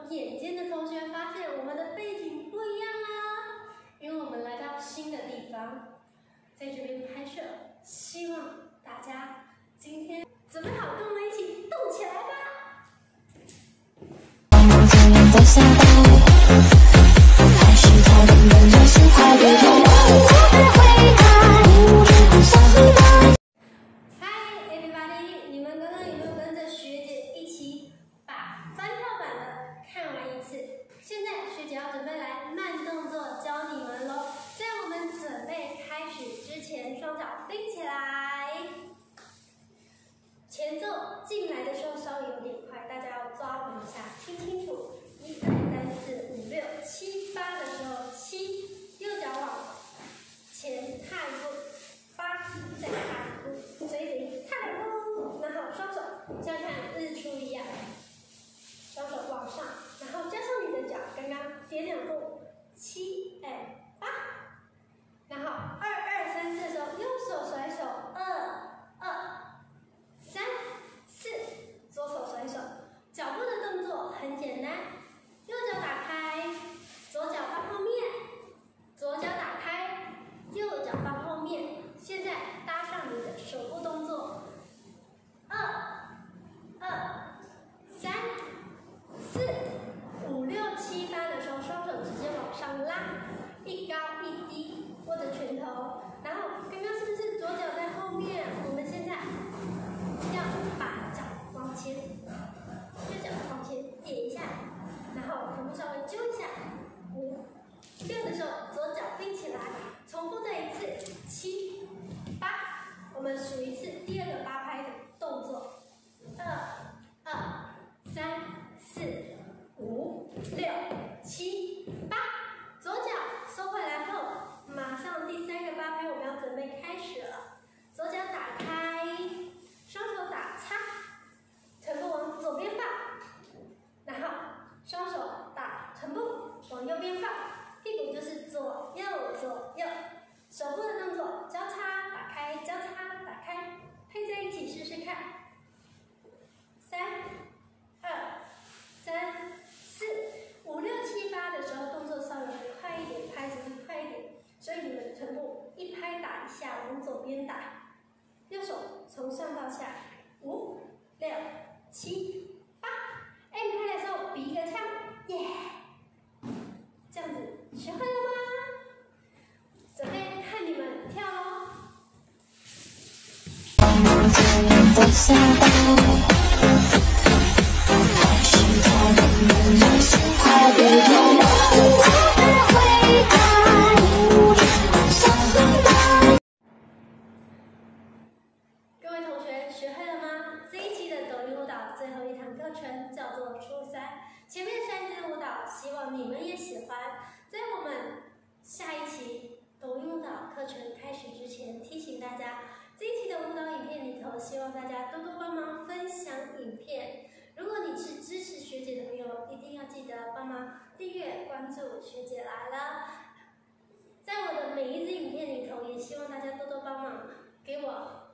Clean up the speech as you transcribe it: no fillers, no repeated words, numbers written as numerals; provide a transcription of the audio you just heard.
眼尖的同学发现我们的背景不一样啦，因为我们来到新的地方，在这边拍摄，希望大家今天准备好跟我们一起动起来吧！前奏进来的时候稍微有点快，大家要抓稳一下，听清楚。1、2、3、4、5、6、7、8的时候，7，右脚往前踏一步，8，再踏一步，随顶踏2步，然后双手像看日出一样，双手往上，然后加上你的脚，刚刚点2步，7、8，然后2、2、3、4的时候，右手甩手，2、2、3、4，左手甩手，脚步的动作很简单，右脚打开，左脚放后面，左脚打开，右脚放后面。现在搭上你的手部动作，2、2、3、4、5、6、7、8的时候，双手直接往上拉，一高一低，握着拳头，然后刚刚是不是左脚在后面？我们现在要把脚往前，右脚往前点一下，然后臀部稍微揪一下，5、6的时候左脚并起来，重复再一次，7、8，我们数一次第2个8拍的动作，2、2、3、4、5、6、7、8，左脚收回来后，马上第3个8拍我们要准备开始了，左脚打开，双手打叉，臀部往左边放，然后双手打臀部往右边放，屁股就是左右左右，手部的动作交叉打开，交叉打开，配在一起试试看。3、2、3、4、5、6、7、8的时候，动作稍微快一点，拍子会快一点，所以你们臀部一拍打一下，往左边打，右手从上到下，5、6、7、8。M 拍的时候比一个枪，耶！这样子学会了吗？准备看你们跳喽！各位同学学会了吗？这一期的抖音舞蹈最后一堂课程叫做初3，前面3支舞蹈希望你们也喜欢。在我们下一期抖音舞蹈课程开始之前，提醒大家，这一期的舞蹈影片里头，希望大家多多帮忙分享影片。如果你是支持学姐的朋友，一定要记得帮忙订阅关注学姐来了。在我的每一支影片里头，也希望大家多多帮忙给我